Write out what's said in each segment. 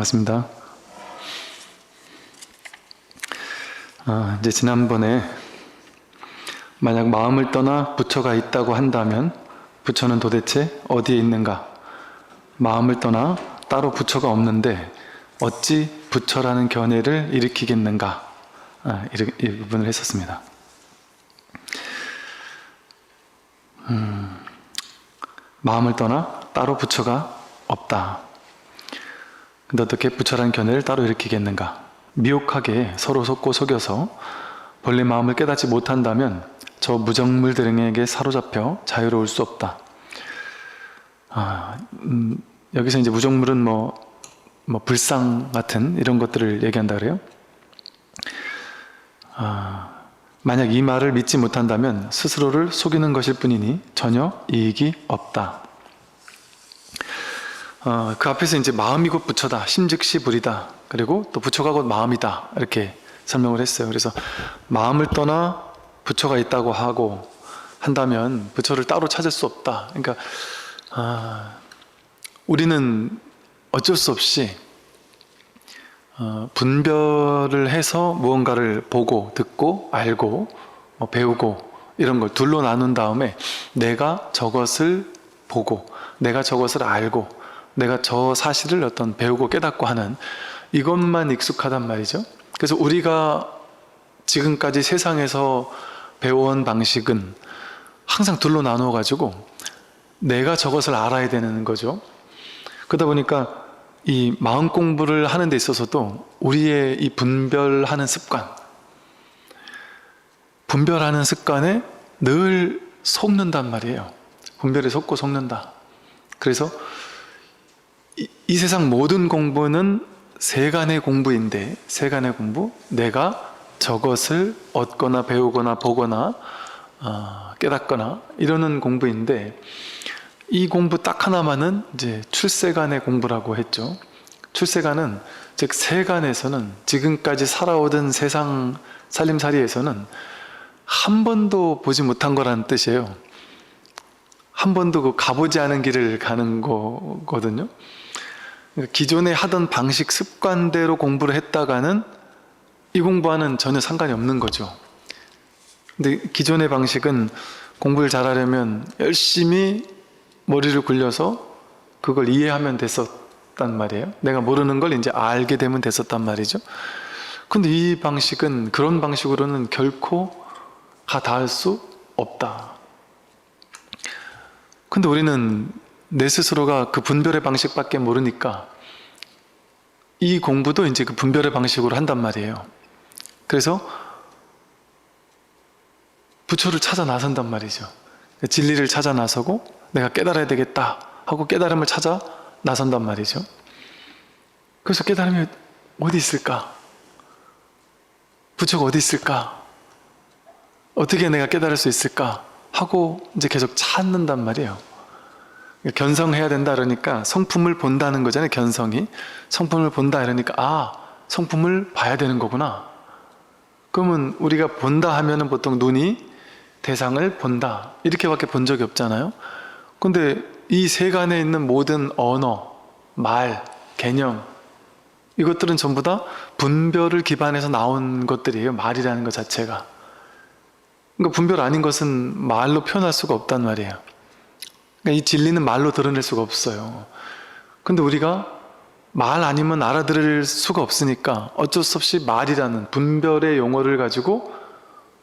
반갑습니다. 이제 지난번에 만약 마음을 떠나 부처가 있다고 한다면 부처는 도대체 어디에 있는가? 마음을 떠나 따로 부처가 없는데 어찌 부처라는 견해를 일으키겠는가? 이 부분을 했었습니다. 마음을 떠나 따로 부처가 없다. 근데 어떻게 부처라는 견해를 따로 일으키겠는가? 미혹하게 서로 속고 속여서 본래 마음을 깨닫지 못한다면 저 무정물들에게 사로잡혀 자유로울 수 없다. 여기서 이제 무정물은 뭐 불상 같은 이런 것들을 얘기한다 그래요. 만약 이 말을 믿지 못한다면 스스로를 속이는 것일 뿐이니 전혀 이익이 없다. 그 앞에서 이제 마음이 곧 부처다, 심즉시 불이다, 그리고 또 부처가 곧 마음이다 이렇게 설명을 했어요. 그래서 마음을 떠나 부처가 있다고 하고 한다면 부처를 따로 찾을 수 없다. 그러니까 우리는 어쩔 수 없이 분별을 해서 무언가를 보고 듣고 알고 배우고 이런 걸 둘로 나눈 다음에 내가 저것을 보고 내가 저것을 알고 내가 저 사실을 어떤 배우고 깨닫고 하는 이것만 익숙하단 말이죠. 그래서 우리가 지금까지 세상에서 배워온 방식은 항상 둘로 나누어 가지고 내가 저것을 알아야 되는 거죠. 그러다 보니까 이 마음 공부를 하는 데 있어서도 우리의 이 분별하는 습관에 늘 속는단 말이에요. 분별에 속고 속는다. 그래서 이 세상 모든 공부는 세간의 공부인데, 세간의 공부, 내가 저것을 얻거나 배우거나 보거나 깨닫거나 이러는 공부인데, 이 공부 딱 하나만은 이제 출세간의 공부라고 했죠. 출세간은 즉 세간에서는 지금까지 살아오던 세상 살림살이에서는 한 번도 보지 못한 거라는 뜻이에요. 한 번도 그 가보지 않은 길을 가는 거거든요. 그러니까 기존에 하던 방식 습관대로 공부를 했다가는 이 공부와는 전혀 상관이 없는 거죠. 근데 기존의 방식은 공부를 잘하려면 열심히 머리를 굴려서 그걸 이해하면 됐었단 말이에요. 내가 모르는 걸 이제 알게 되면 됐었단 말이죠. 근데 이 방식은 그런 방식으로는 결코 다 닿을 수 없다. 근데 우리는 내 스스로가 그 분별의 방식밖에 모르니까 이 공부도 이제 그 분별의 방식으로 한단 말이에요. 그래서 부처를 찾아 나선단 말이죠. 진리를 찾아 나서고 내가 깨달아야 되겠다 하고 깨달음을 찾아 나선단 말이죠. 그래서 깨달음이 어디 있을까? 부처가 어디 있을까? 어떻게 내가 깨달을 수 있을까? 하고 이제 계속 찾는단 말이에요. 견성해야 된다 그러니까 성품을 본다는 거잖아요. 견성이 성품을 본다 이러니까 성품을 봐야 되는 거구나. 그러면 우리가 본다 하면은 보통 눈이 대상을 본다 이렇게밖에 본 적이 없잖아요. 근데 이 세간에 있는 모든 언어, 말, 개념 이것들은 전부 다 분별을 기반해서 나온 것들이에요. 말이라는 것 자체가. 그러니까 분별 아닌 것은 말로 표현할 수가 없단 말이에요. 그러니까 이 진리는 말로 드러낼 수가 없어요. 근데 우리가 말 아니면 알아들을 수가 없으니까 어쩔 수 없이 말이라는 분별의 용어를 가지고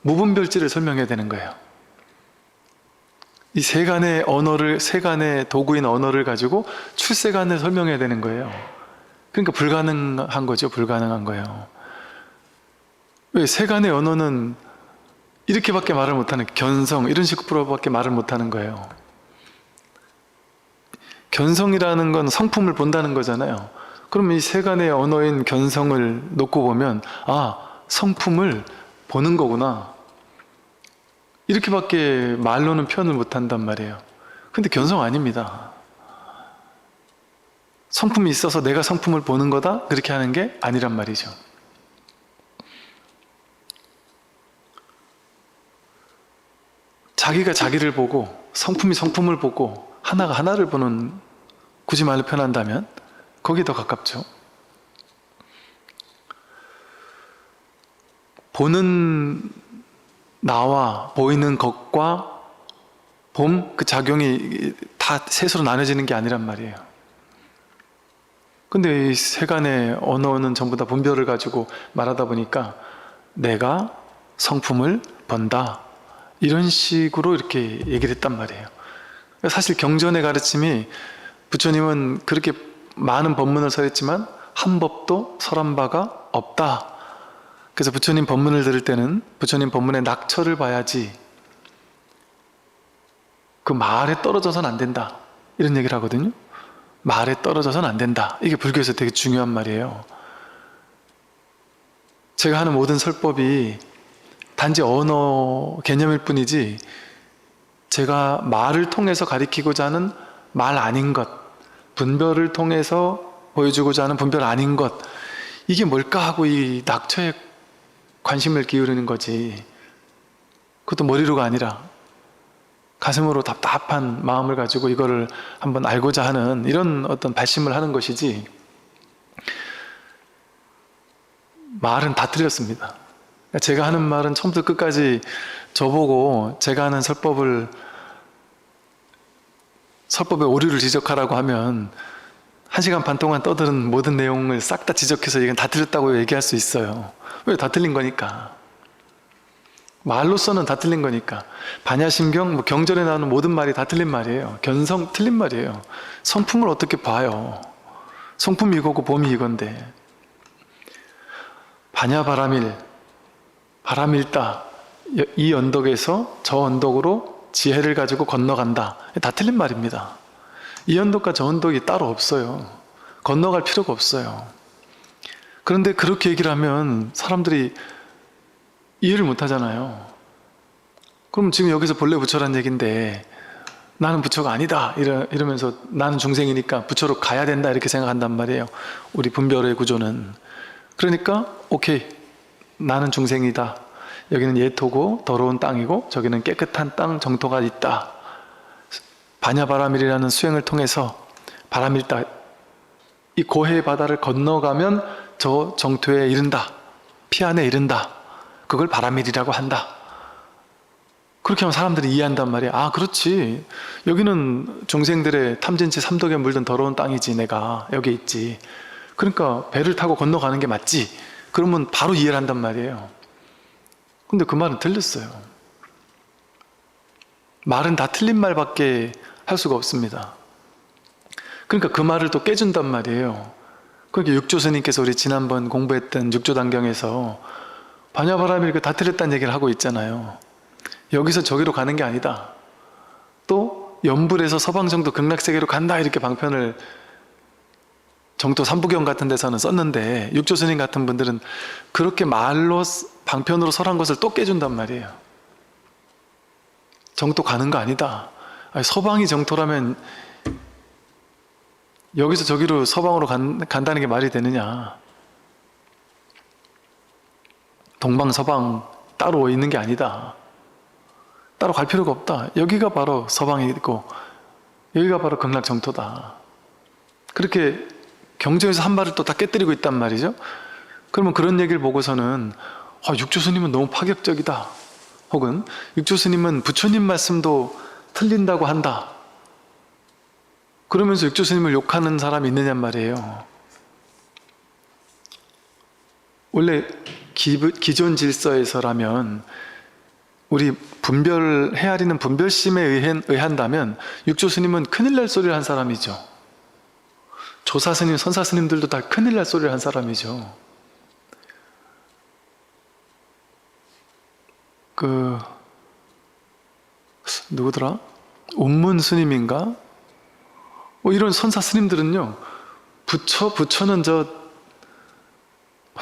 무분별지를 설명해야 되는 거예요. 이 세간의 언어를, 세간의 도구인 언어를 가지고 출세간을 설명해야 되는 거예요. 그러니까 불가능한 거죠. 불가능한 거예요. 왜? 세간의 언어는 이렇게밖에 말을 못하는, 견성 이런 식으로밖에 말을 못하는 거예요. 견성이라는 건 성품을 본다는 거잖아요. 그럼 이 세간의 언어인 견성을 놓고 보면 성품을 보는 거구나. 이렇게밖에 말로는 표현을 못한단 말이에요. 근데 견성 아닙니다. 성품이 있어서 내가 성품을 보는 거다? 그렇게 하는 게 아니란 말이죠. 자기가 자기를 보고 성품이 성품을 보고 하나가 하나를 보는, 굳이 말로 표현한다면 거기에 더 가깝죠. 보는 나와 보이는 것과 그 작용이 다 셋으로 나눠지는 게 아니란 말이에요. 근데 이 세간의 언어는 전부 다 분별을 가지고 말하다 보니까 내가 성품을 번다, 이런 식으로 이렇게 얘기를 했단 말이에요. 사실 경전의 가르침이, 부처님은 그렇게 많은 법문을 설했지만 한 법도 설한 바가 없다. 그래서 부처님 법문을 들을 때는 부처님 법문의 낙처를 봐야지 그 말에 떨어져서는 안 된다, 이런 얘기를 하거든요. 말에 떨어져서는 안 된다. 이게 불교에서 되게 중요한 말이에요. 제가 하는 모든 설법이 단지 언어 개념일 뿐이지, 제가 말을 통해서 가리키고자 하는 말 아닌 것, 분별을 통해서 보여주고자 하는 분별 아닌 것, 이게 뭘까 하고 이 낙처에 관심을 기울이는 거지. 그것도 머리로가 아니라 가슴으로 답답한 마음을 가지고 이거를 한번 알고자 하는 이런 어떤 발심을 하는 것이지, 말은 다 틀렸습니다. 제가 하는 말은 처음부터 끝까지 저보고 제가 하는 설법의 오류를 지적하라고 하면 1시간 반 동안 떠드는 모든 내용을 싹 다 지적해서 이건 다 틀렸다고 얘기할 수 있어요. 왜? 다 틀린 거니까. 말로서는 다 틀린 거니까. 반야심경, 경전에 나오는 모든 말이 다 틀린 말이에요. 견성 틀린 말이에요. 성품을 어떻게 봐요? 성품이 이거고 봄이 이건데. 반야바라밀, 바람일다, 이 언덕에서 저 언덕으로 지혜를 가지고 건너간다. 다 틀린 말입니다. 이 언덕과 저 언덕이 따로 없어요. 건너갈 필요가 없어요. 그런데 그렇게 얘기를 하면 사람들이 이해를 못 하잖아요. 그럼 지금 여기서 본래 부처란 얘기인데 나는 부처가 아니다 이러면서 나는 중생이니까 부처로 가야 된다 이렇게 생각한단 말이에요. 우리 분별의 구조는. 그러니까 오케이, 나는 중생이다. 여기는 예토고 더러운 땅이고 저기는 깨끗한 땅 정토가 있다. 반야바라밀이라는 수행을 통해서 바라밀다, 이 고해의 바다를 건너가면 저 정토에 이른다, 피 안에 이른다. 그걸 바라밀이라고 한다. 그렇게 하면 사람들이 이해한단 말이야. 아, 그렇지, 여기는 중생들의 탐진치 삼독에 물든 더러운 땅이지, 내가 여기 있지. 그러니까 배를 타고 건너가는 게 맞지. 그러면 바로 이해를 한단 말이에요. 근데 그 말은 틀렸어요. 말은 다 틀린 말밖에 할 수가 없습니다. 그러니까 그 말을 또 깨준단 말이에요. 그러니까 육조 스님께서 우리 지난번 공부했던 육조단경에서 반야바라밀 다 틀렸다는 얘기를 하고 있잖아요. 여기서 저기로 가는 게 아니다. 또 연불에서 서방정도 극락세계로 간다, 이렇게 방편을 정토 삼부경 같은 데서는 썼는데 육조 스님 같은 분들은 그렇게 말로 방편으로 설한 것을 또 깨준단 말이에요. 정토 가는 거 아니다. 아니, 서방이 정토라면 여기서 저기로 서방으로 간다는 게 말이 되느냐. 동방 서방 따로 있는 게 아니다. 따로 갈 필요가 없다. 여기가 바로 서방이 있고 여기가 바로 극락 정토다. 그렇게 경전에서 한 말을 또 다 깨뜨리고 있단 말이죠. 그러면 그런 얘기를 보고서는 육조 스님은 너무 파격적이다, 혹은 육조 스님은 부처님 말씀도 틀린다고 한다, 그러면서 육조 스님을 욕하는 사람이 있느냔 말이에요. 원래 기존 질서에서라면 우리 헤아리는 분별심에 의한다면 육조 스님은 큰일 날 소리를 한 사람이죠. 조사 스님, 선사 스님들도 다 큰일 날 소리를 한 사람이죠. 누구더라? 운문 스님인가? 이런 선사 스님들은요, 부처는 저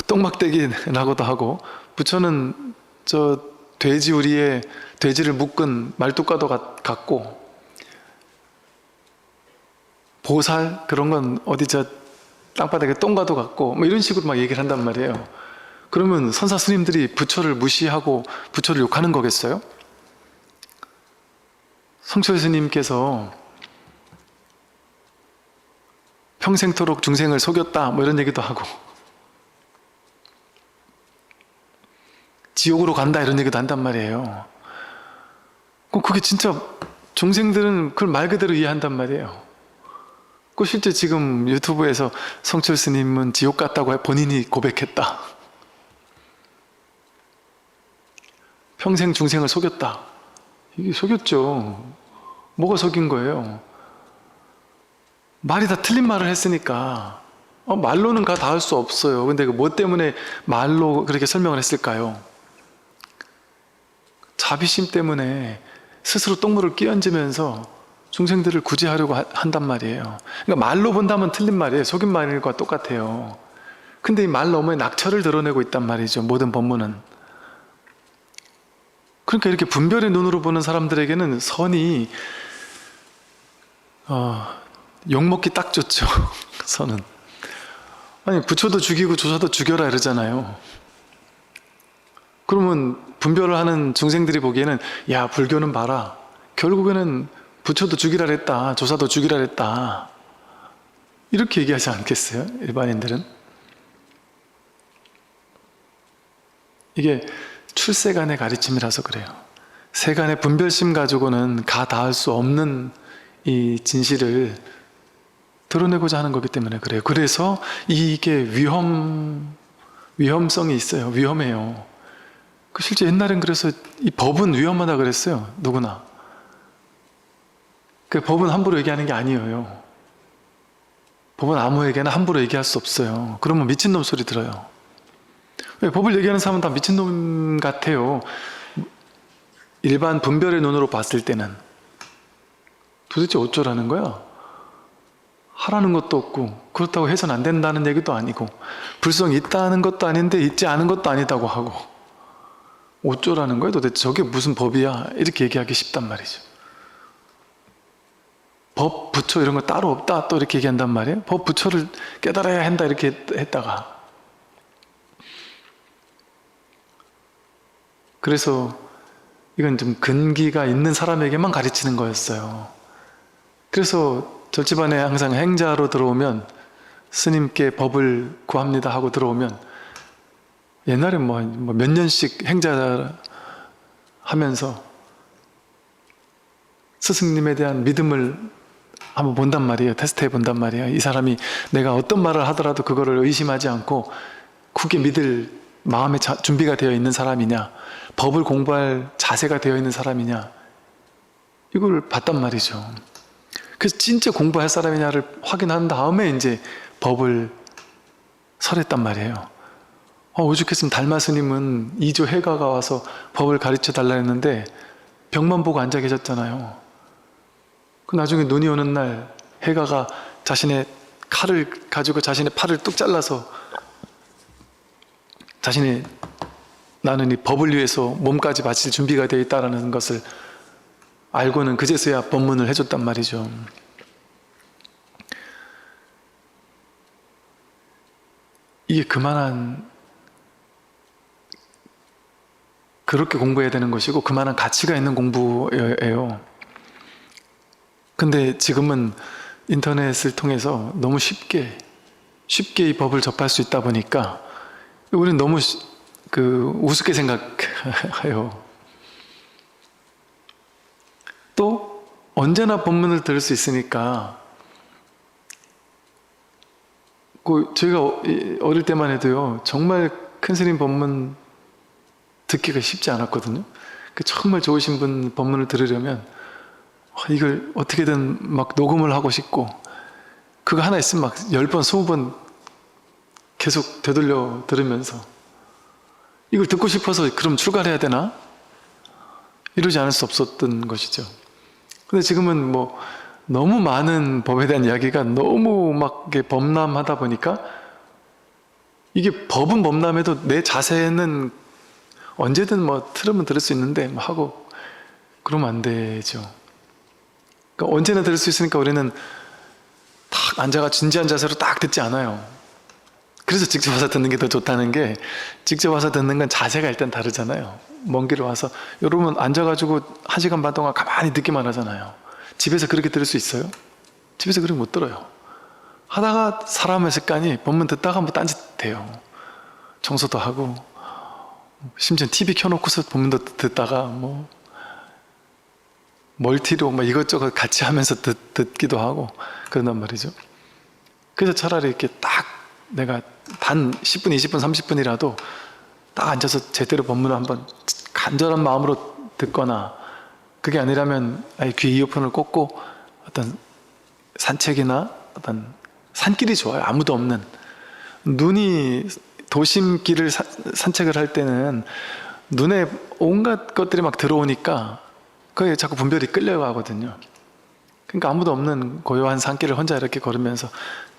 똥막대기 라고도 하고, 부처는 저 돼지를 묶은 말뚝과도 같고, 보살 그런 건 어디 저 땅바닥에 똥과도 같고, 이런 식으로 막 얘기를 한단 말이에요. 그러면 선사 스님들이 부처를 무시하고 부처를 욕하는 거겠어요? 성철 스님께서 평생토록 중생을 속였다, 이런 얘기도 하고, 지옥으로 간다 이런 얘기도 한단 말이에요. 그게 진짜 중생들은 그걸 말 그대로 이해한단 말이에요. 실제 지금 유튜브에서 성철 스님은 지옥 갔다고 본인이 고백했다. 평생 중생을 속였다. 이게 속였죠. 뭐가 속인 거예요? 말이 다 틀린 말을 했으니까. 말로는 다 할 수 없어요. 근데 뭐 때문에 말로 그렇게 설명을 했을까요? 자비심 때문에 스스로 똥물을 끼얹으면서 중생들을 구제하려고 한단 말이에요. 그러니까 말로 본다면 틀린 말이에요. 속인 말과 똑같아요. 근데 이 말 너머에 낙처를 드러내고 있단 말이죠. 모든 법문은. 그러니까 이렇게 분별의 눈으로 보는 사람들에게는 선이 욕먹기 딱 좋죠. 선은. 아니 부처도 죽이고 조사도 죽여라 이러잖아요. 그러면 분별을 하는 중생들이 보기에는 야 불교는 봐라. 결국에는 부처도 죽이라 그랬다. 조사도 죽이라 그랬다. 이렇게 얘기하지 않겠어요? 일반인들은. 이게 출세간의 가르침이라서 그래요. 세간의 분별심 가지고는 가 닿을 수 없는 이 진실을 드러내고자 하는 거기 때문에 그래요. 그래서 이게 위험성이 있어요. 위험해요. 실제 옛날엔 그래서 이 법은 위험하다 그랬어요. 누구나. 그 법은 함부로 얘기하는 게 아니에요. 법은 아무에게나 함부로 얘기할 수 없어요. 그러면 미친놈 소리 들어요. 왜? 법을 얘기하는 사람은 다 미친놈 같아요. 일반 분별의 눈으로 봤을 때는. 도대체 어쩌라는 거야? 하라는 것도 없고 그렇다고 해서는 안 된다는 얘기도 아니고 불성이 있다는 것도 아닌데 있지 않은 것도 아니다고 하고 어쩌라는 거야? 도대체 저게 무슨 법이야? 이렇게 얘기하기 쉽단 말이죠. 법, 부처 이런 거 따로 없다 또 이렇게 얘기한단 말이에요. 법, 부처를 깨달아야 한다 이렇게 했다가 그래서 이건 좀 근기가 있는 사람에게만 가르치는 거였어요. 그래서 절집안에 항상 행자로 들어오면 스님께 법을 구합니다 하고 들어오면 옛날에 뭐 몇 년씩 행자 하면서 스승님에 대한 믿음을 한번 본단 말이에요. 테스트해 본단 말이에요. 이 사람이 내가 어떤 말을 하더라도 그거를 의심하지 않고 굳게 믿을 마음의 준비가 되어 있는 사람이냐, 법을 공부할 자세가 되어 있는 사람이냐, 이걸 봤단 말이죠. 그래서 진짜 공부할 사람이냐를 확인한 다음에 이제 법을 설했단 말이에요. 오죽했으면 달마 스님은 2조 해가가 와서 법을 가르쳐 달라 했는데 벽만 보고 앉아 계셨잖아요. 그 나중에 눈이 오는 날 해가가 자신의 칼을 가지고 자신의 팔을 뚝 잘라서 자신이 나는 이 법을 위해서 몸까지 바칠 준비가 되어 있다는 것을 알고는 그제서야 법문을 해줬단 말이죠. 이게 그만한 그렇게 공부해야 되는 것이고 그만한 가치가 있는 공부예요. 근데 지금은 인터넷을 통해서 너무 쉽게 이 법을 접할 수 있다 보니까 우리는 너무 우습게 생각해요. 또 언제나 법문을 들을 수 있으니까 저희가 어릴 때만 해도요 정말 큰 스님 법문 듣기가 쉽지 않았거든요. 정말 좋으신 분 법문을 들으려면 이걸 어떻게든 막 녹음을 하고 싶고 그거 하나 있으면 막 10번, 20번 계속 되돌려 들으면서 이걸 듣고 싶어서 그럼 출가를 해야 되나? 이러지 않을 수 없었던 것이죠. 근데 지금은 뭐 너무 많은 법에 대한 이야기가 너무 막 범람하다 보니까 이게 법은 범람해도 내 자세는 언제든 뭐 틀으면 들을 수 있는데 뭐 하고 그러면 안 되죠. 그러니까 언제나 들을 수 있으니까 우리는 딱 앉아가 진지한 자세로 딱 듣지 않아요. 그래서 직접 와서 듣는 게 더 좋다는 게 직접 와서 듣는 건 자세가 일단 다르잖아요. 먼 길을 와서 여러분 앉아가지고 1시간 반 동안 가만히 듣기만 하잖아요. 집에서 그렇게 들을 수 있어요? 집에서 그렇게 못 들어요. 하다가 사람의 습관이 법문 듣다가 뭐 딴짓 해요. 청소도 하고 심지어 TV 켜놓고서 본문도 듣다가 뭐 멀티로 뭐 이것저것 같이 하면서 듣기도 하고 그런단 말이죠. 그래서 차라리 이렇게 딱 내가 단 10분, 20분, 30분이라도 딱 앉아서 제대로 본문을 한번 간절한 마음으로 듣거나, 그게 아니라면 아예 귀에 이어폰을 꽂고 어떤 산책이나 어떤 산길이 좋아요. 아무도 없는. 눈이 도심길을 산책을 할 때는 눈에 온갖 것들이 막 들어오니까 그게 자꾸 분별이 끌려가거든요. 그러니까 아무도 없는 고요한 산길을 혼자 이렇게 걸으면서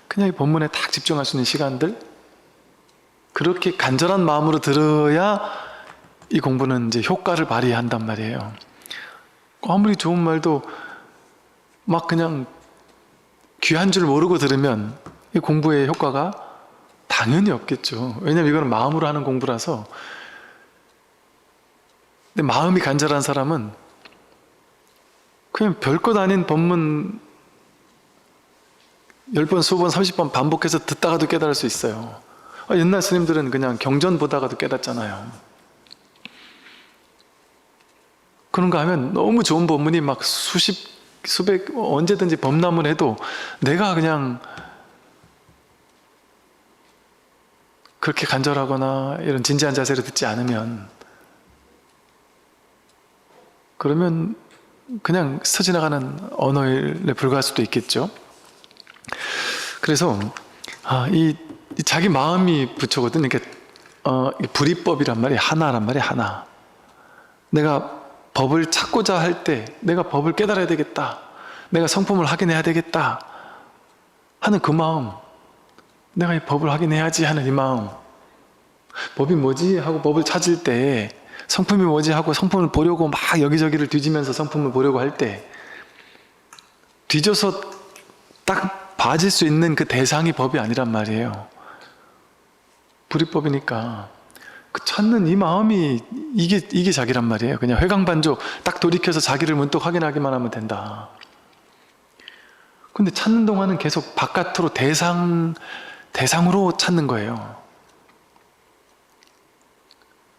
그냥 이 본문에 딱 집중할 수 있는 시간들, 그렇게 간절한 마음으로 들어야 이 공부는 이제 효과를 발휘한단 말이에요. 아무리 좋은 말도 막 그냥 귀한 줄 모르고 들으면 이 공부의 효과가 당연히 없겠죠. 왜냐면 이거는 마음으로 하는 공부라서. 근데 마음이 간절한 사람은 그냥 별것 아닌 본문 10번, 20번, 30번 반복해서 듣다가도 깨달을 수 있어요. 옛날 스님들은 그냥 경전 보다가도 깨닫잖아요. 그런가 하면 너무 좋은 본문이 막 수백, 언제든지 범람을 해도 내가 그냥 그렇게 간절하거나 이런 진지한 자세로 듣지 않으면, 그러면 그냥 스쳐 지나가는 언어에 불과할 수도 있겠죠. 그래서 이 자기 마음이 부처거든. 이게 불이법이란 말이 하나란 말이 하나. 내가 법을 찾고자 할 때 내가 법을 깨달아야 되겠다, 내가 성품을 확인해야 되겠다 하는 그 마음, 내가 이 법을 확인해야지 하는 이 마음, 법이 뭐지 하고 법을 찾을 때, 성품이 뭐지 하고 성품을 보려고 막 여기저기를 뒤지면서 성품을 보려고 할 때 뒤져서 딱 봐질 수 있는 그 대상이 법이 아니란 말이에요. 불이법이니까 그 찾는 이 마음이 이게 자기란 말이에요. 그냥 회광반조 딱 돌이켜서 자기를 문득 확인하기만 하면 된다. 근데 찾는 동안은 계속 바깥으로 대상으로 찾는 거예요.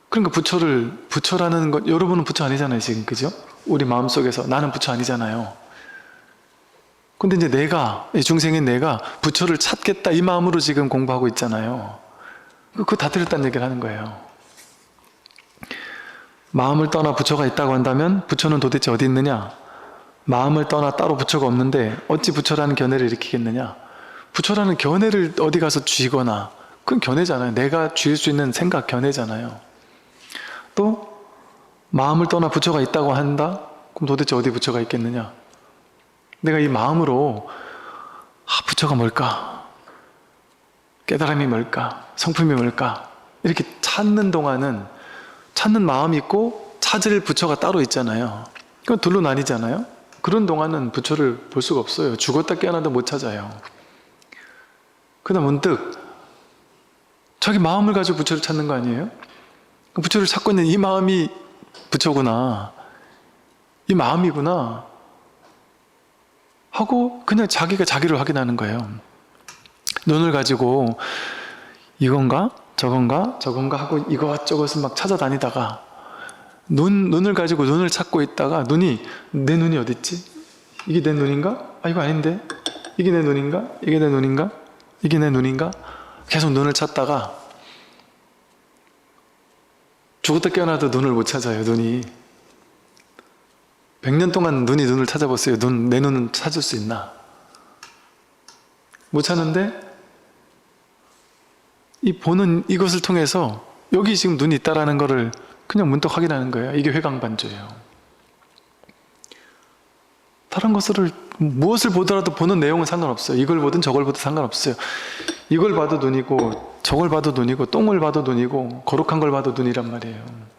그러니까 부처라는 것, 여러분은 부처 아니잖아요 지금, 그죠? 우리 마음속에서 나는 부처 아니잖아요. 근데 이제 내가, 중생인 내가 부처를 찾겠다 이 마음으로 지금 공부하고 있잖아요. 그거 다 틀렸다는 얘기를 하는 거예요. 마음을 떠나 부처가 있다고 한다면 부처는 도대체 어디 있느냐? 마음을 떠나 따로 부처가 없는데 어찌 부처라는 견해를 일으키겠느냐? 부처라는 견해를 어디 가서 쥐거나, 그건 견해잖아요. 내가 쥐을 수 있는 생각, 견해잖아요. 또 마음을 떠나 부처가 있다고 한다? 그럼 도대체 어디 부처가 있겠느냐? 내가 이 마음으로 부처가 뭘까? 깨달음이 뭘까? 성품이 뭘까? 이렇게 찾는 동안은 찾는 마음이 있고 찾을 부처가 따로 있잖아요. 그건 둘로 나뉘잖아요. 그런 동안은 부처를 볼 수가 없어요. 죽었다 깨어나도 못 찾아요. 그러다 문득 자기 마음을 가지고 부처를 찾는 거 아니에요? 부처를 찾고 있는 이 마음이 부처구나, 이 마음이구나 하고 그냥 자기가 자기를 확인하는 거예요. 눈을 가지고 이건가 저건가 하고 이것저것을 막 찾아다니다가 눈을 가지고 눈을 찾고 있다가 내 눈이 어디 있지? 이게 내 눈인가? 이거 아닌데? 이게 내 눈인가? 이게 내 눈인가? 이게 내 눈인가? 계속 눈을 찾다가 죽었다 깨어나도 눈을 못 찾아요. 눈이 100년 동안 눈을 찾아보세요. 내 눈은 찾을 수 있나? 못 찾는데 이 보는 이것을 통해서 여기 지금 눈이 있다라는 것을 그냥 문득 확인하는 거예요. 이게 회광반조예요. 다른 것을 무엇을 보더라도 보는 내용은 상관없어요. 이걸 보든 저걸 보든 상관없어요. 이걸 봐도 눈이고 저걸 봐도 눈이고 똥을 봐도 눈이고 거룩한 걸 봐도 눈이란 말이에요.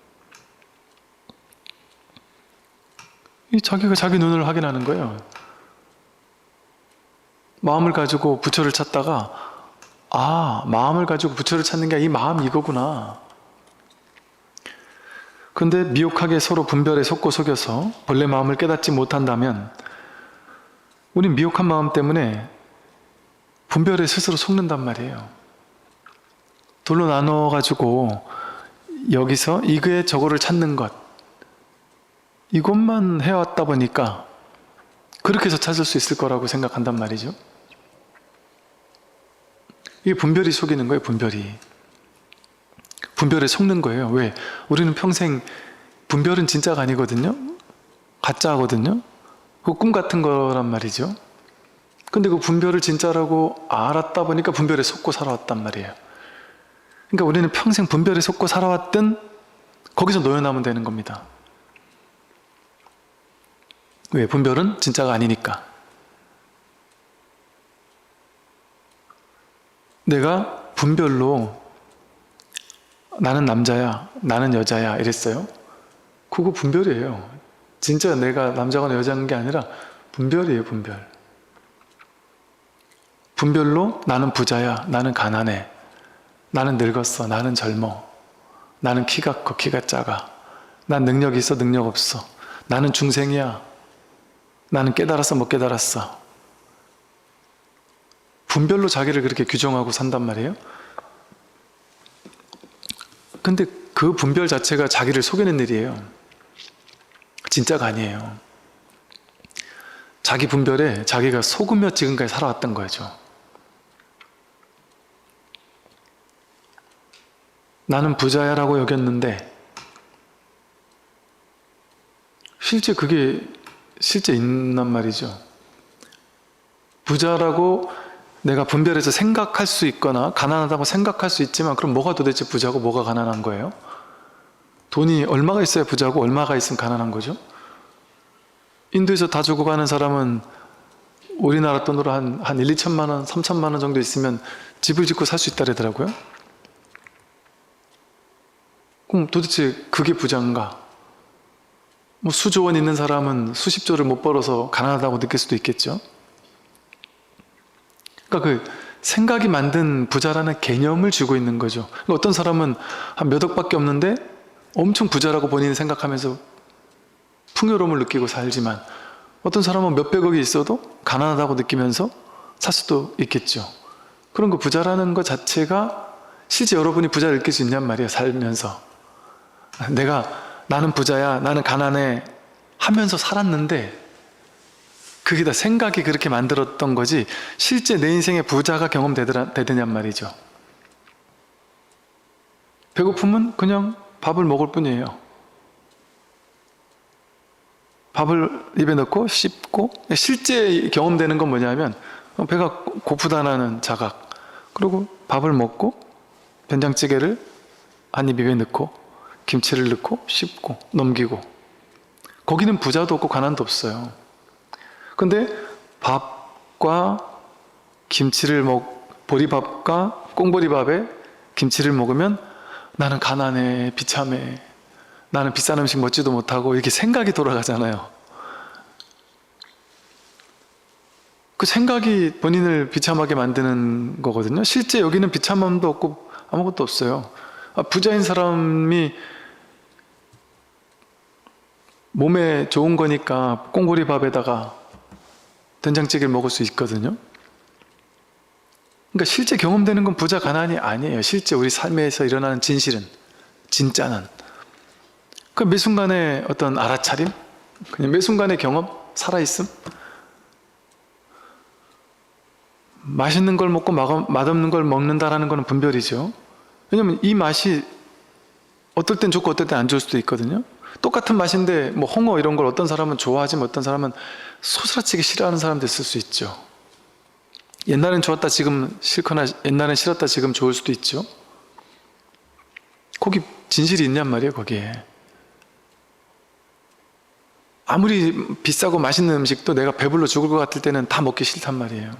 이 자기가 자기 눈을 확인하는 거예요. 마음을 가지고 부처를 찾다가 마음을 가지고 부처를 찾는 게 이 마음 이거구나. 그런데 미혹하게 서로 분별에 속고 속여서 본래 마음을 깨닫지 못한다면 우린 미혹한 마음 때문에 분별에 스스로 속는단 말이에요. 둘로 나눠가지고 여기서 이거에 저거를 찾는 것, 이것만 해왔다 보니까 그렇게 해서 찾을 수 있을 거라고 생각한단 말이죠. 이게 분별이 속이는 거예요. 분별에 속는 거예요. 왜? 우리는 평생 분별은 진짜가 아니거든요. 가짜거든요. 그 꿈 같은 거란 말이죠. 근데 그 분별을 진짜라고 알았다 보니까 분별에 속고 살아왔단 말이에요. 그러니까 우리는 평생 분별에 속고 살아왔든 거기서 놓여나면 되는 겁니다. 왜? 분별은 진짜가 아니니까. 내가 분별로 나는 남자야, 나는 여자야 이랬어요. 그거 분별이에요. 진짜 내가 남자거나 여자인 게 아니라 분별이에요. 분별로 나는 부자야, 나는 가난해, 나는 늙었어, 나는 젊어, 나는 키가 커, 키가 작아, 난 능력 있어, 능력 없어, 나는 중생이야, 나는 깨달았어, 못 깨달았어. 분별로 자기를 그렇게 규정하고 산단 말이에요. 근데 그 분별 자체가 자기를 속이는 일이에요. 진짜가 아니에요. 자기 분별에 자기가 속으며 지금까지 살아왔던 거죠. 나는 부자야 라고 여겼는데 실제 그게 실제 있단 말이죠. 부자라고 내가 분별해서 생각할 수 있거나 가난하다고 생각할 수 있지만 그럼 뭐가 도대체 부자고 뭐가 가난한 거예요? 돈이 얼마가 있어야 부자고 얼마가 있으면 가난한 거죠? 인도에서 다 죽어가는 사람은 우리나라 돈으로 한 1, 2천만 원, 3천만 원 정도 있으면 집을 짓고 살 수 있다더라고요. 그럼 도대체 그게 부자인가? 뭐 수조 원 있는 사람은 수십조를 못 벌어서 가난하다고 느낄 수도 있겠죠. 그러니까 그 생각이 만든 부자라는 개념을 쥐고 있는 거죠. 그러니까 어떤 사람은 한 몇 억밖에 없는데 엄청 부자라고 본인이 생각하면서 풍요로움을 느끼고 살지만 어떤 사람은 몇백억이 있어도 가난하다고 느끼면서 살 수도 있겠죠. 그런 거 부자라는 것 자체가 실제 여러분이 부자를 느낄 수 있냔 말이에요. 살면서 나는 부자야, 나는 가난해 하면서 살았는데 그게 다 생각이 그렇게 만들었던 거지 실제 내 인생에 부자가 경험되느냔 말이죠. 배고픔은 그냥 밥을 먹을 뿐이에요. 밥을 입에 넣고 씹고 실제 경험되는 건 뭐냐면 배가 고프다는 자각, 그리고 밥을 먹고 된장찌개를 한 입 입에 넣고 김치를 넣고 씹고 넘기고, 거기는 부자도 없고 가난도 없어요. 근데 밥과 김치를 보리밥과 꽁보리밥에 김치를 먹으면 나는 가난해, 비참해, 나는 비싼 음식 먹지도 못하고 이렇게 생각이 돌아가잖아요. 그 생각이 본인을 비참하게 만드는 거거든요. 실제 여기는 비참함도 없고 아무것도 없어요. 부자인 사람이 몸에 좋은 거니까 꽁보리밥에다가 된장찌개를 먹을 수 있거든요. 그러니까 실제 경험되는 건 부자 가난이 아니에요. 실제 우리 삶에서 일어나는 진실은, 진짜는 그 매 순간의 어떤 알아차림, 그냥 매 순간의 경험, 살아있음. 맛있는 걸 먹고 맛없는 걸 먹는다라는 것은 분별이죠. 왜냐면 이 맛이 어떨 땐 좋고 어떨 땐 안 좋을 수도 있거든요. 똑같은 맛인데 뭐 홍어 이런 걸 어떤 사람은 좋아하지만 어떤 사람은 소스라치게 싫어하는 사람도 있을 수 있죠. 옛날엔 좋았다 지금 싫거나 옛날엔 싫었다 지금 좋을 수도 있죠. 거기 진실이 있냔 말이에요. 거기에 아무리 비싸고 맛있는 음식도 내가 배불러 죽을 것 같을 때는 다 먹기 싫단 말이에요.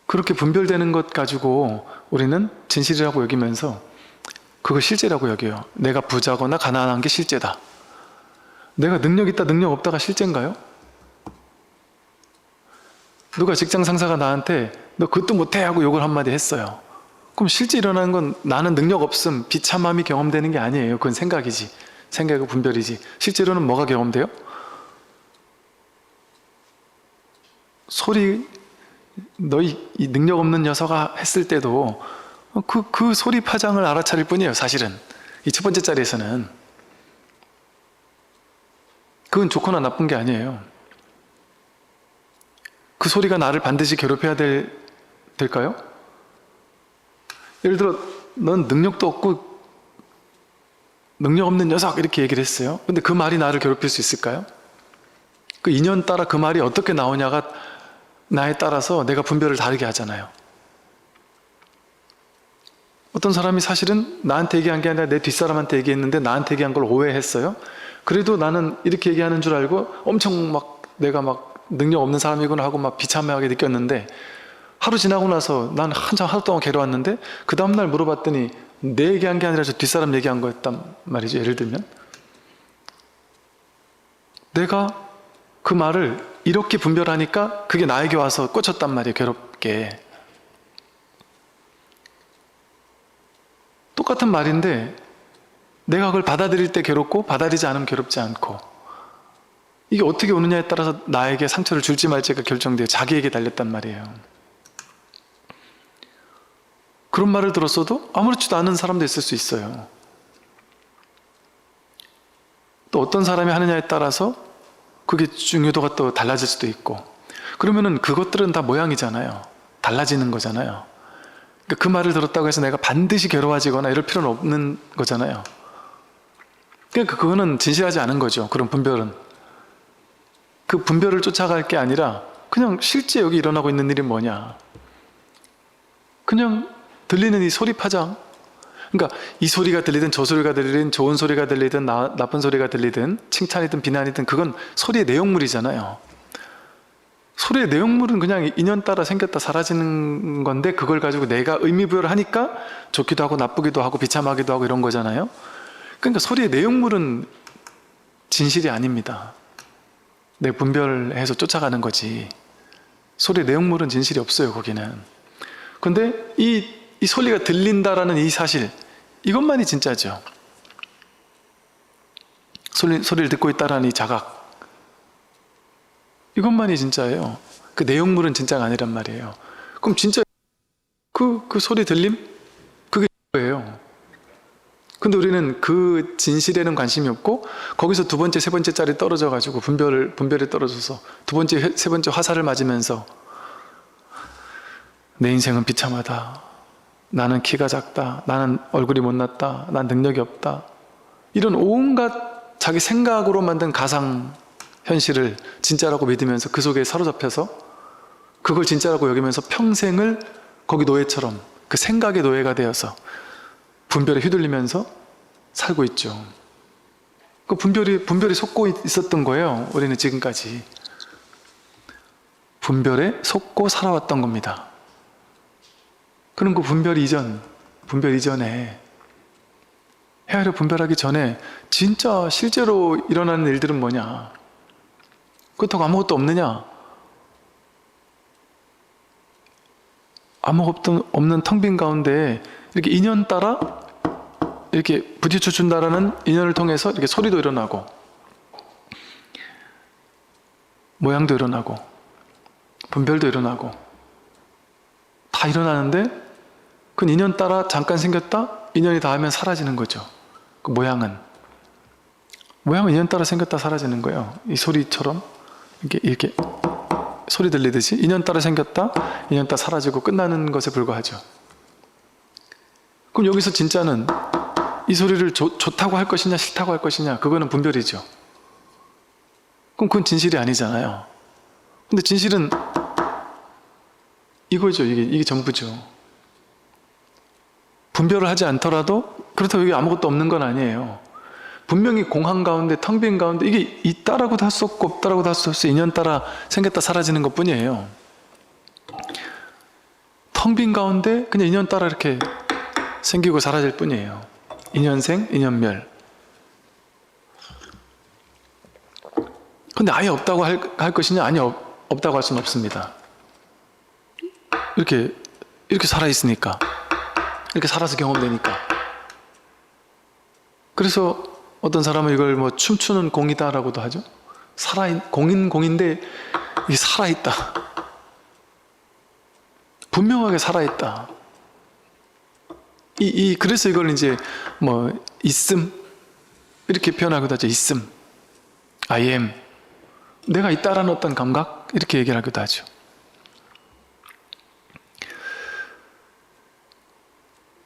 그렇게 분별되는 것 가지고 우리는 진실이라고 여기면서 그걸 실제라고 여겨요. 내가 부자거나 가난한 게 실제다. 내가 능력 있다 능력 없다가 실제인가요? 누가 직장 상사가 나한테 너 그것도 못해 하고 욕을 한마디 했어요. 그럼 실제 일어나는 건 나는 능력 없음, 비참함이 경험되는 게 아니에요. 그건 생각이지. 생각이고 분별이지. 실제로는 뭐가 경험돼요? 소리, 너희 이 능력 없는 녀석아 했을 때도 그 소리 파장을 알아차릴 뿐이에요, 사실은. 이 첫 번째 자리에서는. 그건 좋거나 나쁜 게 아니에요. 그 소리가 나를 반드시 괴롭혀야 될까요? 예를 들어, 넌 능력도 없고 능력 없는 녀석 이렇게 얘기를 했어요. 근데 그 말이 나를 괴롭힐 수 있을까요? 그 인연 따라 그 말이 어떻게 나오냐가 나에 따라서 내가 분별을 다르게 하잖아요. 어떤 사람이 사실은 나한테 얘기한 게 아니라 내 뒷사람한테 얘기했는데 나한테 얘기한 걸 오해했어요. 그래도 나는 이렇게 얘기하는 줄 알고 엄청 막 내가 막 능력 없는 사람이구나 하고 막 비참하게 느꼈는데, 하루 지나고 나서 난 한참 하루 동안 괴로웠는데 그 다음날 물어봤더니 내 얘기한 게 아니라 저 뒷사람 얘기한 거였단 말이죠. 예를 들면 내가 그 말을 이렇게 분별하니까 그게 나에게 와서 꽂혔단 말이에요. 괴롭게. 똑같은 말인데 내가 그걸 받아들일 때 괴롭고 받아들이지 않으면 괴롭지 않고, 이게 어떻게 오느냐에 따라서 나에게 상처를 줄지 말지가 결정돼요. 자기에게 달렸단 말이에요. 그런 말을 들었어도 아무렇지도 않은 사람도 있을 수 있어요. 또 어떤 사람이 하느냐에 따라서 그게 중요도가 또 달라질 수도 있고, 그러면은 그것들은 다 모양이잖아요. 달라지는 거잖아요. 그러니까 그 말을 들었다고 해서 내가 반드시 괴로워지거나 이럴 필요는 없는 거잖아요. 그러니까 그거는 진실하지 않은 거죠. 그런 분별은. 그 분별을 쫓아갈 게 아니라 그냥 실제 여기 일어나고 있는 일이 뭐냐, 그냥 들리는 이 소리 파장. 그러니까 이 소리가 들리든 저 소리가 들리든 좋은 소리가 들리든 나쁜 소리가 들리든 칭찬이든 비난이든 그건 소리의 내용물이잖아요. 소리의 내용물은 그냥 인연 따라 생겼다 사라지는 건데, 그걸 가지고 내가 의미부여를 하니까 좋기도 하고 나쁘기도 하고 비참하기도 하고 이런 거잖아요. 그러니까 소리의 내용물은 진실이 아닙니다. 내 분별해서 쫓아가는 거지. 소리의 내용물은 진실이 없어요, 거기는. 근데 이 소리가 들린다라는 이 사실, 이것만이 진짜죠. 소리를 듣고 있다라는 이 자각, 이것만이 진짜예요. 그 내용물은 진짜가 아니란 말이에요. 그럼 진짜 그 소리 들림? 그게 뭐예요? 근데 우리는 그 진실에는 관심이 없고 거기서 두 번째, 세 번째짜리 떨어져 가지고 분별이 떨어져서 두 번째, 세 번째 화살을 맞으면서 내 인생은 비참하다, 나는 키가 작다, 나는 얼굴이 못났다, 난 능력이 없다, 이런 온갖 자기 생각으로 만든 가상 현실을 진짜라고 믿으면서 그 속에 사로잡혀서 그걸 진짜라고 여기면서 평생을 거기 노예처럼 그 생각의 노예가 되어서 분별에 휘둘리면서 살고 있죠. 그 분별이 속고 있었던 거예요. 우리는 지금까지 분별에 속고 살아왔던 겁니다. 그럼 그 분별 이전에 헤아려 분별하기 전에 진짜 실제로 일어나는 일들은 뭐냐? 그렇다고 아무것도 없느냐? 아무것도 없는 텅 빈 가운데 이렇게 인연 따라 이렇게 부딪혀 준다라는 인연을 통해서 이렇게 소리도 일어나고 모양도 일어나고 분별도 일어나고 다 일어나는데, 그 인연 따라 잠깐 생겼다, 인연이 닿으면 사라지는 거죠. 그 모양은 인연 따라 생겼다 사라지는 거예요. 이 소리처럼 이렇게 소리 들리듯이 인연 따라 생겼다, 인연 따라 사라지고 끝나는 것에 불과하죠. 그럼 여기서 진짜는 이 소리를 좋다고 할 것이냐 싫다고 할 것이냐, 그거는 분별이죠. 그럼 그건 진실이 아니잖아요. 근데 진실은 이거죠. 이게 전부죠. 분별을 하지 않더라도 그렇다고 여기 아무것도 없는 건 아니에요. 분명히 공한 가운데, 텅 빈 가운데 이게 있다라고도 할 수 없고 없다라고도 할 수 없어요. 인연 따라 생겼다 사라지는 것 뿐이에요. 텅 빈 가운데 그냥 인연 따라 이렇게 생기고 사라질 뿐이에요. 인연생, 인연멸. 근데 아예 없다고 할 것이냐? 아니, 없다고 할 수는 없습니다. 이렇게 살아있으니까, 이렇게 살아서 경험되니까. 그래서 어떤 사람은 이걸 뭐 춤추는 공이다라고도 하죠. 공인데 이게 살아있다. 분명하게 살아있다. 그래서 이걸 이제 뭐 있음 이렇게 표현하기도 하죠. 있음, I am, 내가 있다라는 어떤 감각 이렇게 얘기를 하기도 하죠.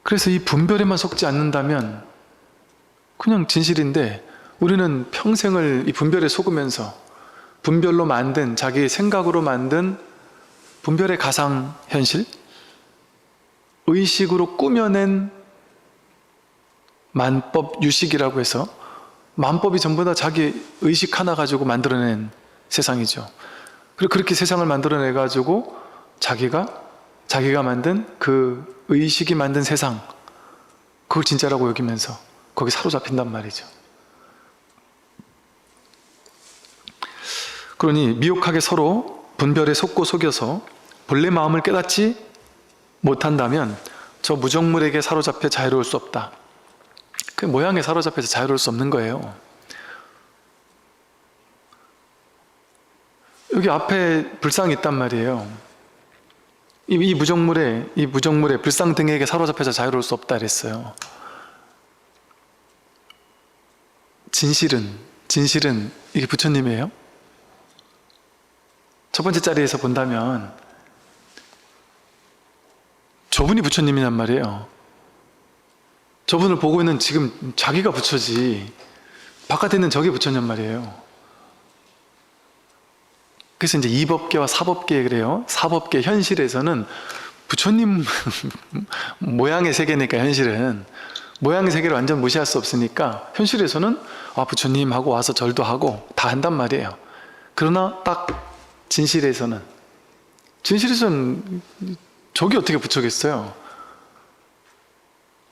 그래서 이 분별에만 속지 않는다면 그냥 진실인데, 우리는 평생을 이 분별에 속으면서 분별로 만든, 자기의 생각으로 만든 분별의 가상현실, 의식으로 꾸며낸 만법 유식이라고 해서, 만법이 전부 다 자기 의식 하나 가지고 만들어낸 세상이죠. 그리고 그렇게 세상을 만들어내 가지고 자기가 만든 그 의식이 만든 세상, 그걸 진짜라고 여기면서 거기 사로잡힌단 말이죠. 그러니 미혹하게 서로 분별에 속고 속여서 본래 마음을 깨닫지 못한다면 저 무정물에게 사로잡혀 자유로울 수 없다. 그 모양에 사로잡혀서 자유로울 수 없는 거예요. 여기 앞에 불상이 있단 말이에요. 이 무정물에 불상 등에게 사로잡혀서 자유로울 수 없다 그랬어요. 진실은 이게 부처님이에요. 첫 번째 자리에서 본다면 저분이 부처님이란 말이에요. 저분을 보고 있는 지금 자기가 부처지, 바깥에 있는 저게 부처냔 말이에요. 그래서 이제 이법계와 사법계에 그래요. 사법계 현실에서는 부처님 모양의 세계니까, 현실은 모양의 세계를 완전 무시할 수 없으니까 현실에서는 부처님하고 와서 절도 하고 다 한단 말이에요. 그러나 딱 진실에서는 저게 어떻게 부처겠어요?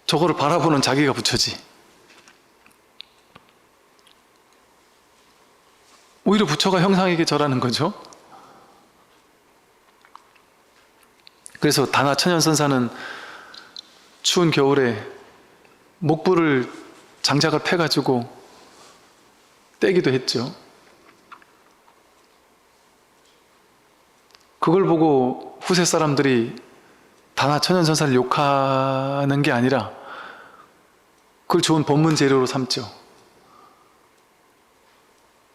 저거를 바라보는 자기가 부처지. 오히려 부처가 형상에게 절하는 거죠. 그래서 다나천연선사는 추운 겨울에 목불을 장작을 패가지고 떼기도 했죠. 그걸 보고 후세 사람들이 다나천연선사를 욕하는 게 아니라 그걸 좋은 법문 재료로 삼죠.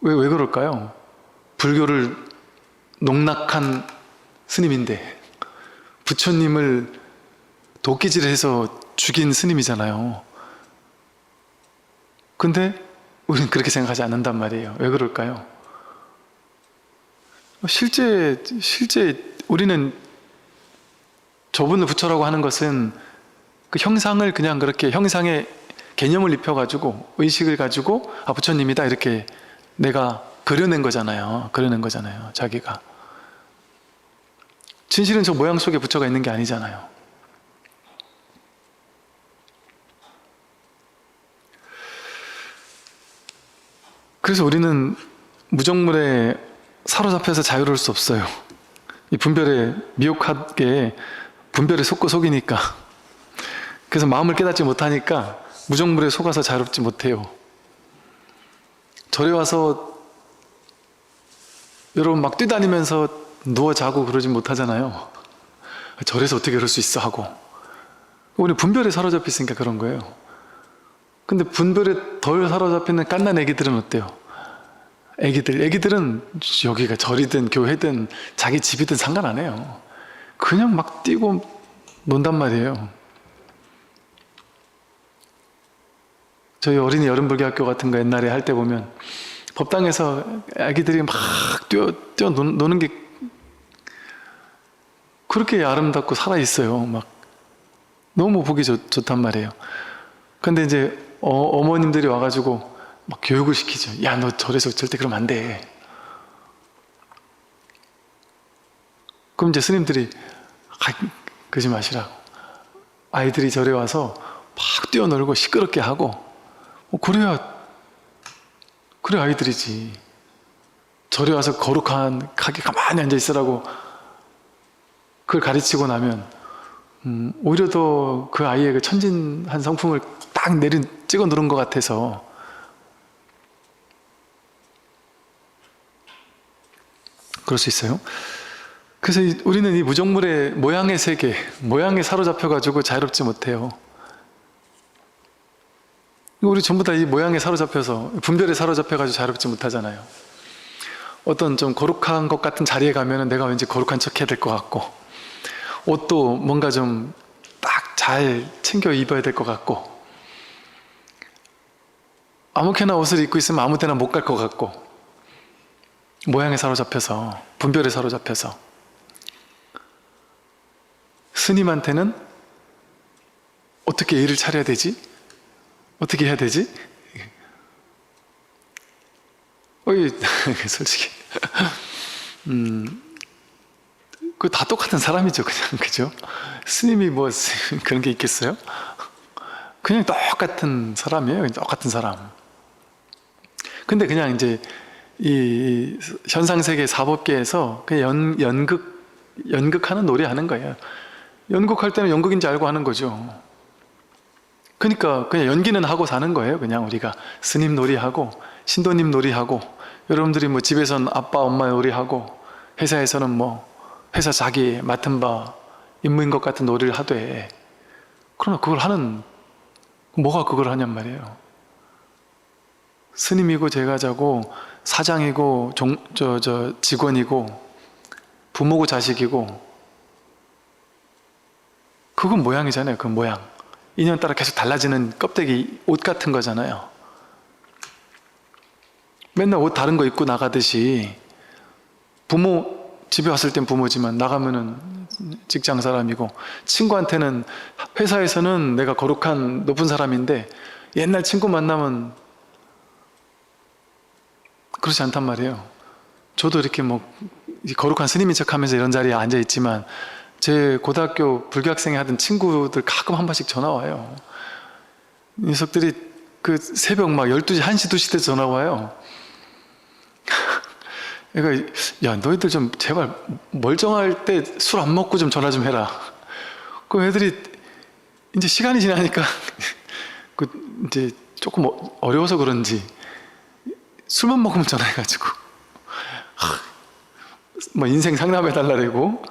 왜 그럴까요? 불교를 농락한 스님인데, 부처님을 도끼질해서 죽인 스님이잖아요. 근데 우리는 그렇게 생각하지 않는단 말이에요. 왜 그럴까요? 실제 우리는 저분을 부처라고 하는 것은 그 형상을 그냥 그렇게 형상의 개념을 입혀가지고 의식을 가지고 부처님이다 이렇게 내가 그려낸 거잖아요. 자기가. 진실은 저 모양 속에 부처가 있는 게 아니잖아요. 그래서 우리는 무정물에 사로잡혀서 자유로울 수 없어요. 이 분별에 미혹하게 분별에 속고 속이니까. 그래서 마음을 깨닫지 못하니까 무정물에 속아서 자유롭지 못해요. 절에 와서 여러분 막 뛰다니면서 누워 자고 그러지 못하잖아요. 절에서 어떻게 그럴 수 있어 하고. 우리 분별에 사로잡혀 있으니까 그런 거예요. 근데 분별에 덜 사로잡히는 갓난 애기들은 어때요? 애기들은 여기가 절이든 교회든 자기 집이든 상관 안 해요. 그냥 막 뛰고 논단 말이에요. 저희 어린이 여름불교학교 같은 거 옛날에 할 때 보면 법당에서 아기들이 막 뛰어 노는 게 그렇게 아름답고 살아있어요. 막 너무 보기 좋단 말이에요. 근데 이제 어머님들이 와가지고 막 교육을 시키죠. 야, 너 절에서 절대 그러면 안 돼. 그럼 이제 스님들이 그러지 마시라고. 아이들이 절에 와서 막 뛰어놀고 시끄럽게 하고 그래 아이들이지. 절에 와서 거룩하게 가만히 앉아 있으라고 그걸 가르치고 나면 오히려 더 그 아이의 그 천진한 성품을 딱 찍어 누른 것 같아서 그럴 수 있어요. 그래서 우리는 이 무정물의 모양의 세계, 모양에 사로잡혀가지고 자유롭지 못해요. 우리 전부 다 이 모양에 사로잡혀서 분별에 사로잡혀가지고 자유롭지 못하잖아요. 어떤 좀 거룩한 것 같은 자리에 가면은 내가 왠지 거룩한 척 해야 될 것 같고, 옷도 뭔가 좀 딱 잘 챙겨 입어야 될 것 같고, 아무렇게나 옷을 입고 있으면 아무 데나 못 갈 것 같고, 모양에 사로잡혀서, 분별에 사로잡혀서. 스님한테는 어떻게 예의를 차려야 되지? 어떻게 해야 되지? 솔직히 그 다 똑같은 사람이죠, 그냥. 그죠? 스님이 뭐 그런 게 있겠어요? 그냥 똑같은 사람이에요. 똑같은 사람. 근데 그냥 이제 이 현상세계 사법계에서 그냥 연극하는 놀이 하는 거예요. 연극할 때는 연극인지 알고 하는 거죠. 그러니까 그냥 연기는 하고 사는 거예요. 그냥 우리가 스님 놀이하고 신도님 놀이하고, 여러분들이 뭐 집에서는 아빠 엄마 놀이하고, 회사에서는 뭐 회사 자기 맡은 바 임무인 것 같은 놀이를 하되, 그러나 그걸 하는, 뭐가 그걸 하냔 말이에요. 스님이고 제가자고 사장이고 직원이고 부모고 자식이고, 그건 모양이잖아요. 그 모양. 인연 따라 계속 달라지는 껍데기 옷 같은 거잖아요. 맨날 옷 다른 거 입고 나가듯이, 부모 집에 왔을 땐 부모지만 나가면은 직장 사람이고, 친구한테는 회사에서는 내가 거룩한 높은 사람인데 옛날 친구 만나면 그렇지 않단 말이에요. 저도 이렇게 뭐 거룩한 스님인 척하면서 이런 자리에 앉아 있지만, 제 고등학교 불교학생회 하던 친구들 가끔 한 번씩 전화 와요. 녀석들이 그 새벽 막 12시, 1시, 2시 때 전화 와요. 그러니까 야, 너희들 좀 제발 멀쩡할 때 술 안 먹고 좀 전화 좀 해라. 그 애들이 이제 시간이 지나니까 그 이제 조금 어려워서 그런지 술만 먹으면 전화해가지고 뭐 인생 상담해달라고,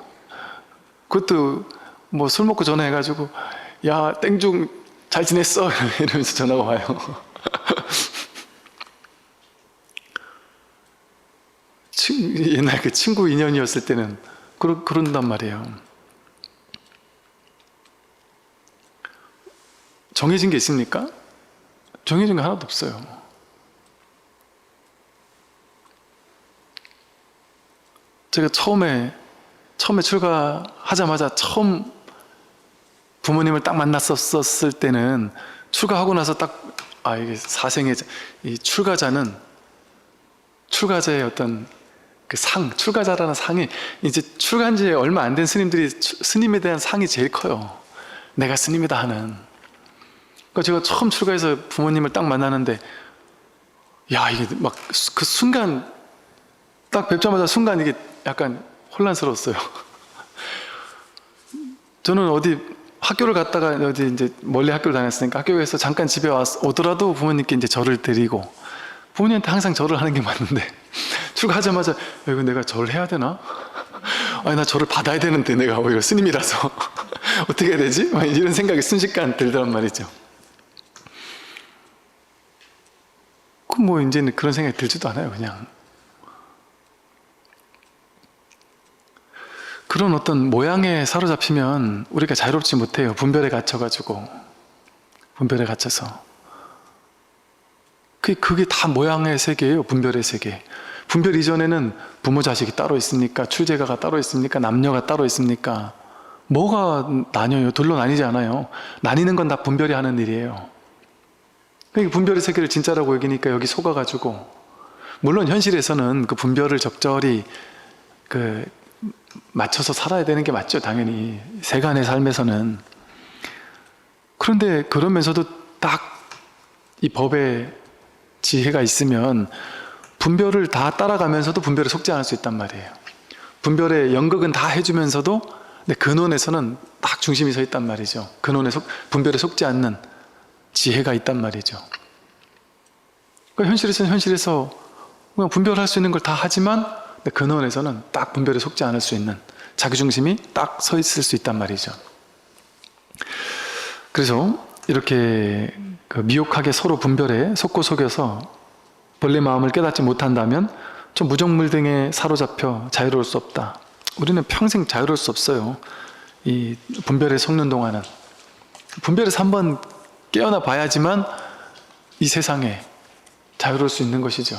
그것도 뭐 술 먹고 전화해가지고 야 땡중 잘 지냈어? 이러면서 전화가 와요. 옛날 그 친구 인연이었을 때는 그런단 말이에요. 정해진 게 있습니까? 정해진 게 하나도 없어요. 제가 처음에 출가하자마자 처음 부모님을 딱 만났었을 때는, 출가하고 나서 딱, 이게 사생의, 이 출가자의 어떤 그 출가자라는 상이, 이제 출가한 지 얼마 안 된 스님들이 스님에 대한 상이 제일 커요. 내가 스님이다 하는. 그러니까 제가 처음 출가해서 부모님을 딱 만나는데, 야, 이게 막 그 순간, 딱 뵙자마자 순간 이게 약간 혼란스러웠어요. 저는 어디 학교를 갔다가 어디 이제 멀리 학교를 다녔으니까 학교에서 잠깐 집에 오더라도 부모님께 이제 절을 드리고, 부모님한테 항상 절을 하는 게 맞는데, 출가하자마자 이거 내가 절을 해야 되나? 아니 나 절을 받아야 되는데 내가 오히려 스님이라서 어떻게 해야 되지? 이런 생각이 순식간 들더란 말이죠. 그 뭐 이제는 그런 생각이 들지도 않아요. 그냥 그런 어떤 모양에 사로잡히면 우리가 자유롭지 못해요. 분별에 갇혀가지고, 분별에 갇혀서. 그게 다 모양의 세계예요. 분별의 세계. 분별 이전에는 부모 자식이 따로 있습니까? 출제가가 따로 있습니까? 남녀가 따로 있습니까? 뭐가 나뉘어요? 둘로 나뉘지 않아요. 나뉘는 건 다 분별이 하는 일이에요. 그러니까 분별의 세계를 진짜라고 여기니까 여기 속아가지고, 물론 현실에서는 그 분별을 적절히 맞춰서 살아야 되는 게 맞죠. 당연히 세간의 삶에서는. 그런데 그러면서도 딱 이 법에 지혜가 있으면 분별을 다 따라가면서도 분별에 속지 않을 수 있단 말이에요. 분별의 연극은 다 해주면서도 근원에서는 딱 중심이 서 있단 말이죠. 분별에 속지 않는 지혜가 있단 말이죠. 그러니까 현실에서는 현실에서 그냥 분별할 수 있는 걸 다 하지만, 근원에서는 딱 분별에 속지 않을 수 있는 자기중심이 딱 서 있을 수 있단 말이죠. 그래서 이렇게 미혹하게 서로 분별해 속고 속여서 본래 마음을 깨닫지 못한다면 좀 무정물등에 사로잡혀 자유로울 수 없다. 우리는 평생 자유로울 수 없어요. 이 분별에 속는 동안은. 분별에서 한번 깨어나 봐야지만 이 세상에 자유로울 수 있는 것이죠.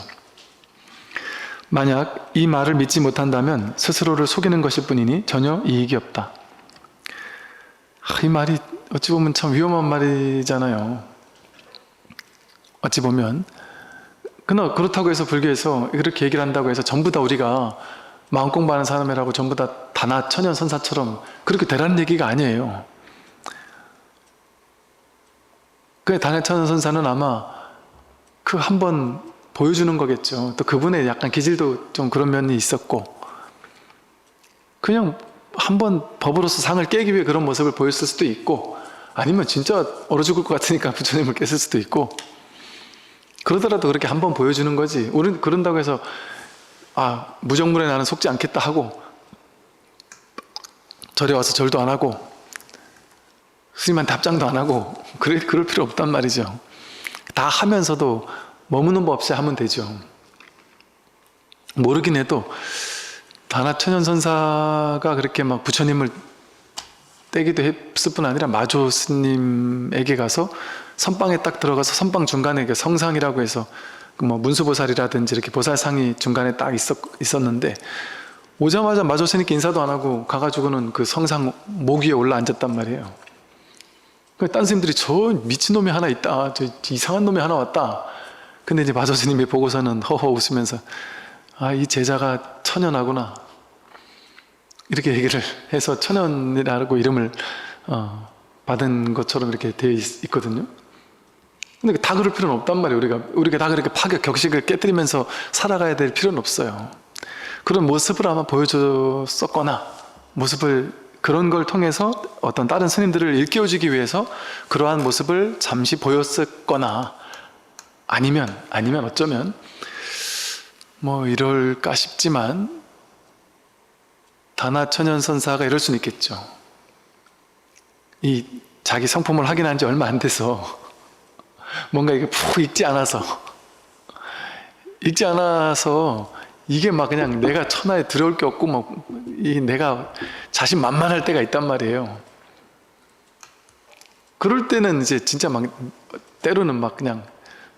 만약 이 말을 믿지 못한다면 스스로를 속이는 것일 뿐이니 전혀 이익이 없다. 이 말이 어찌 보면 참 위험한 말이잖아요. 어찌 보면. 그러나 그렇다고 해서 불교에서 그렇게 얘기를 한다고 해서 전부 다 우리가 마음 공부하는 사람이라고 전부 다 다나 천연선사처럼 그렇게 되라는 얘기가 아니에요. 그 다나 천연선사는 아마 그 한번 보여주는 거겠죠. 또 그분의 약간 기질도 좀 그런 면이 있었고, 그냥 한번 법으로서 상을 깨기 위해 그런 모습을 보였을 수도 있고, 아니면 진짜 얼어 죽을 것 같으니까 부처님을 깼을 수도 있고, 그러더라도 그렇게 한번 보여주는 거지. 우리는 그런다고 해서 무정물에 나는 속지 않겠다 하고 절에 와서 절도 안 하고 스님한테 합장도 안 하고 그럴 필요 없단 말이죠. 다 하면서도 머무는 법 없이 하면 되죠. 모르긴 해도 다나천연선사가 그렇게 막 부처님을 떼기도 했을 뿐 아니라 마조 스님에게 가서 선방에 딱 들어가서 선방 중간에 성상이라고 해서 뭐 문수보살이라든지 이렇게 보살상이 중간에 딱 있었는데, 오자마자 마조 스님께 인사도 안 하고 가가지고는 그 성상 목 위에 올라 앉았단 말이에요. 딴 스님들이 저 미친놈이 하나 있다, 저 이상한 놈이 하나 왔다. 근데 이제 마조 스님이 보고서는 허허 웃으면서 이 제자가 천연하구나, 이렇게 얘기를 해서 천연이라고 이름을 받은 것처럼 이렇게 되어 있거든요. 근데 다 그럴 필요는 없단 말이에요. 우리가 다 그렇게 격식을 깨뜨리면서 살아가야 될 필요는 없어요. 그런 모습을 아마 보여줬었거나, 그런 걸 통해서 어떤 다른 스님들을 일깨워주기 위해서 그러한 모습을 잠시 보였었거나, 아니면 어쩌면 뭐 이럴까 싶지만 다나천연선사가 이럴 수는 있겠죠. 이 자기 성품을 확인한 지 얼마 안 돼서 뭔가 이게 푹 익지 않아서 이게 막 그냥 내가 천하에 들어올 게 없고 막 내가 자신만만할 때가 있단 말이에요. 그럴 때는 이제 진짜 막 때로는 막 그냥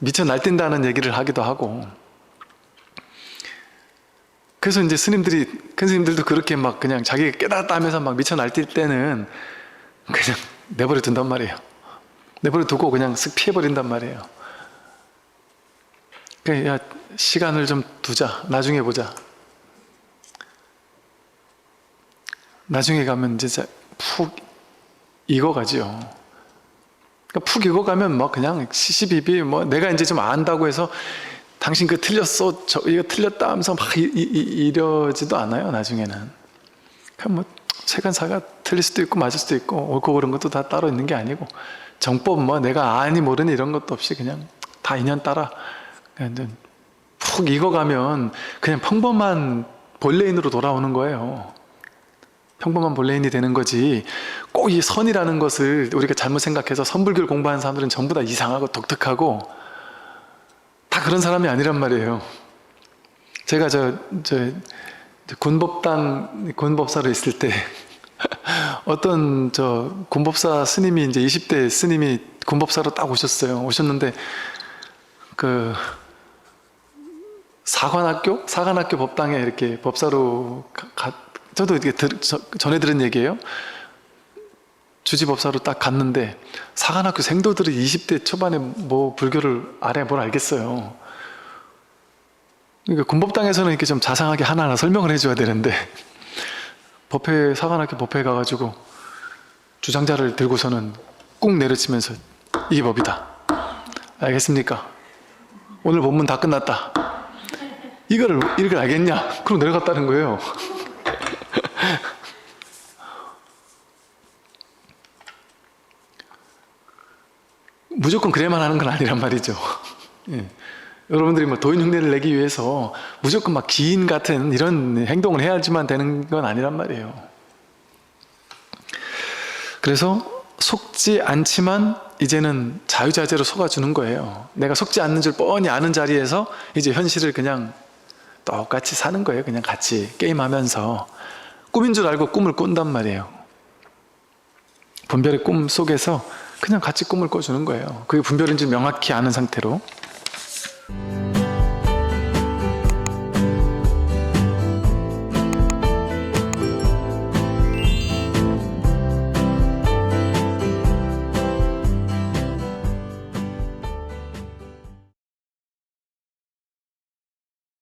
미쳐 날뛴다는 얘기를 하기도 하고, 그래서 이제 큰 스님들도 그렇게 막 그냥 자기가 깨닫다 하면서 막 미쳐 날뛸 때는 그냥 내버려 둔단 말이에요. 내버려 두고 그냥 쓱 피해버린단 말이에요. 그러니까 시간을 좀 두자, 나중에 보자. 나중에 가면 이제 푹 익어가지요. 그러니까 푹 익어가면 뭐 그냥 시시비비 뭐 내가 이제 좀 안다고 해서 당신 그 틀렸어, 이거 틀렸다 하면서 막 이러지도 않아요. 나중에는 그냥 뭐 세간사가 틀릴 수도 있고 맞을 수도 있고 옳고 그른 것도 다 따로 있는 게 아니고, 정법 뭐 내가 아니 모르니 이런 것도 없이 그냥 다 인연 따라 그냥 푹 익어가면 그냥 평범한 본래인으로 돌아오는 거예요. 평범한 본래인이 되는 거지, 꼭 이 선이라는 것을 우리가 잘못 생각해서 선불교를 공부하는 사람들은 전부 다 이상하고 독특하고 다 그런 사람이 아니란 말이에요. 제가 군법사로 있을 때 어떤 군법사 스님이 이제 20대 스님이 군법사로 딱 오셨는데 그 사관학교 법당에 이렇게 법사로 저도 이렇게 전에 들은 얘기예요. 주지법사로 딱 갔는데 사관학교 생도들이 20대 초반에 뭐 불교를 뭘 알겠어요. 그러니까 군법당에서는 이렇게 좀 자상하게 하나하나 설명을 해줘야 되는데 사관학교 법회에 가가지고 주장자를 들고서는 꾹 내려치면서 이게 법이다. 알겠습니까? 오늘 본문 다 끝났다. 이걸 알겠냐? 그럼 내려갔다는 거예요. 무조건 그래야만 하는 건 아니란 말이죠. 예. 여러분들이 뭐 도인 흉내를 내기 위해서 무조건 막 기인 같은 이런 행동을 해야지만 되는 건 아니란 말이에요. 그래서 속지 않지만 이제는 자유자재로 속아주는 거예요. 내가 속지 않는 줄 뻔히 아는 자리에서 이제 현실을 그냥 똑같이 사는 거예요. 그냥 같이 게임하면서 꿈인 줄 알고 꿈을 꾼단 말이에요. 분별의 꿈 속에서 그냥 같이 꿈을 꿔주는 거예요. 그게 분별인지 명확히 아는 상태로.